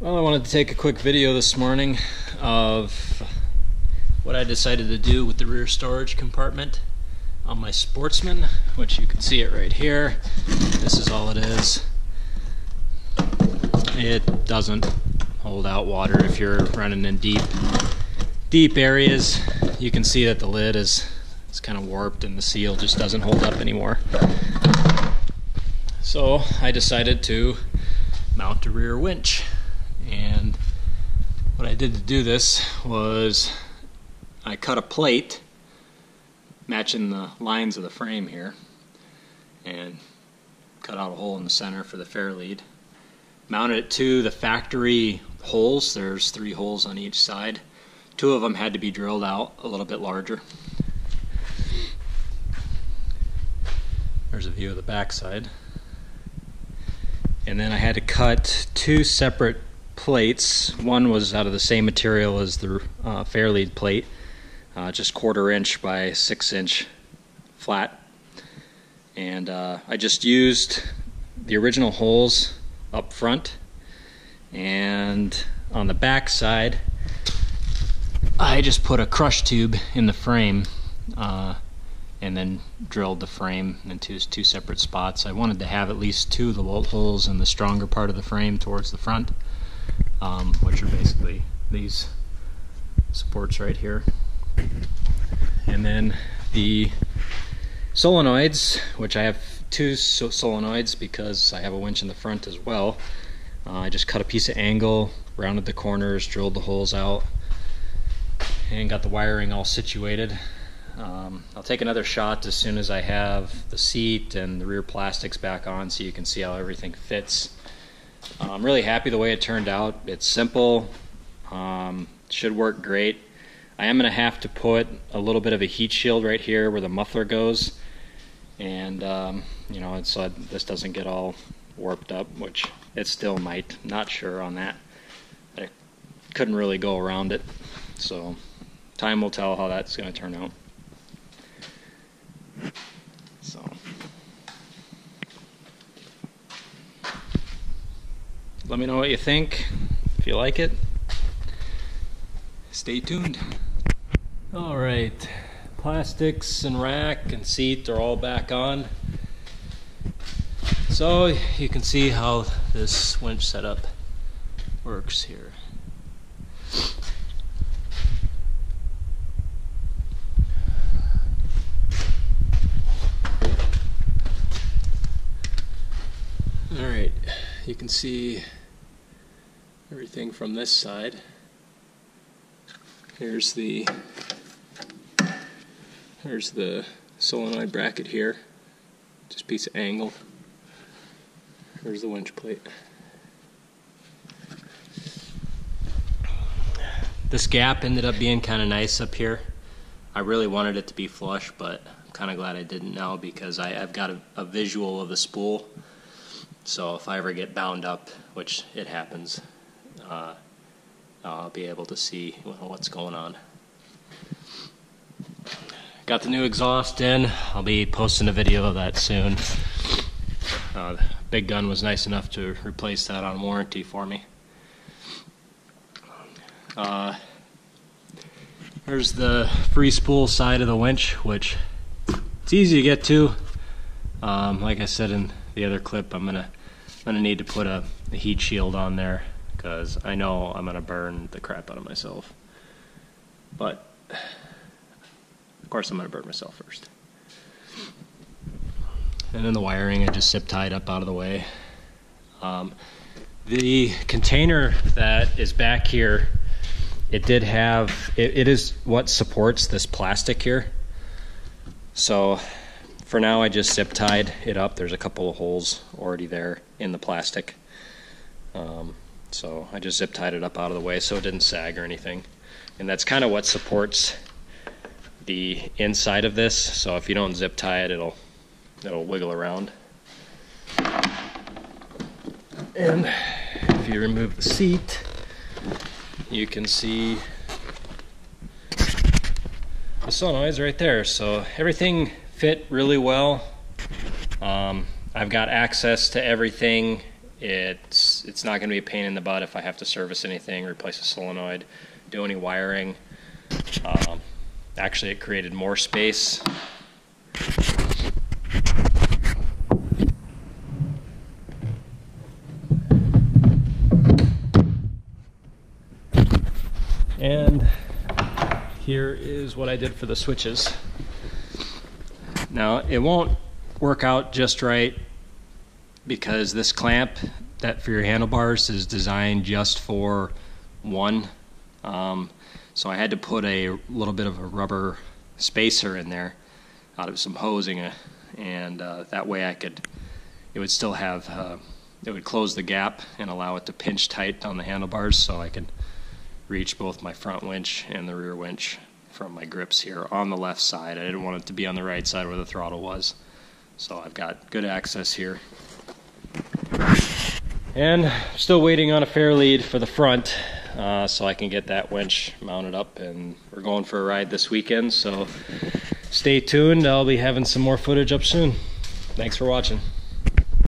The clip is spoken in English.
Well, I wanted to take a quick video this morning of what I decided to do with the rear storage compartment on my Sportsman, which you can see it right here. This is all it is. It doesn't hold out water if you're running in deep areas. You can see that the lid is kind of warped and the seal just doesn't hold up anymore. So I decided to mount a rear winch. And what I did to do this was I cut a plate matching the lines of the frame here and cut out a hole in the center for the fair lead. Mounted it to the factory holes. There's 3 holes on each side. 2 of them had to be drilled out a little bit larger. There's a view of the back side. And then I had to cut 2 separate plates. One was out of the same material as the fair lead plate, just 1/4 inch by 6 inch flat. And I just used the original holes up front, and on the back side I just put a crush tube in the frame and then drilled the frame into 2 separate spots. I wanted to have at least 2 of the bolt holes in the stronger part of the frame towards the front, which are basically these supports right here. And then the solenoids, which I have 2 solenoids because I have a winch in the front as well. I just cut a piece of angle, rounded the corners, drilled the holes out, and got the wiring all situated. I'll take another shot as soon as I have the seat and the rear plastics back on so you can see how everything fits. I'm really happy the way it turned out. It's simple, should work great. I am going to have to put a little bit of a heat shield right here where the muffler goes, and you know, so this doesn't get all warped up, which it still might. Not sure on that. I couldn't really go around it, so time will tell how that's going to turn out. So let me know what you think. If you like it, stay tuned. Alright, plastics and rack and seat are all back on. So you can see how this winch setup works here. Alright, you can see everything from this side. Here's the solenoid bracket here, just a piece of angle. Here's the winch plate. This gap ended up being kind of nice up here. I really wanted it to be flush, but I'm kind of glad I didn't now because I've got a visual of the spool. So if I ever get bound up, which it happens, I'll be able to see what's going on. Got the new exhaust in. I'll be posting a video of that soon. Big Gun was nice enough to replace that on warranty for me. There's the free spool side of the winch, which it's easy to get to. Like I said in the other clip, I'm gonna need to put a heat shield on there because I know I'm gonna burn the crap out of myself. But of course I'm gonna burn myself first. And then the wiring I just zip tied up out of the way. The container that is back here, it did have, it is what supports this plastic here. So for now I just zip tied it up. There's a couple of holes already there in the plastic. So I just zip tied it up out of the way so it didn't sag or anything. And that's kind of what supports the inside of this. So if you don't zip tie it, it'll wiggle around. And if you remove the seat, you can see the solenoids right there. So everything fit really well. I've got access to everything. It's it's not going to be a pain in the butt if I have to service anything, replace a solenoid, do any wiring. Actually, it created more space. And here is what I did for the switches. Now, it won't work out just right because this clamp that for your handlebars is designed just for one. So I had to put a little bit of a rubber spacer in there out of some hosing, and that way it would still have, it would close the gap and allow it to pinch tight on the handlebars so I could reach both my front winch and the rear winch from my grips here on the left side. I didn't want it to be on the right side where the throttle was. So I've got good access here. And still waiting on a fair lead for the front so I can get that winch mounted up, and we're going for a ride this weekend, so stay tuned. I'll be having some more footage up soon. Thanks for watching.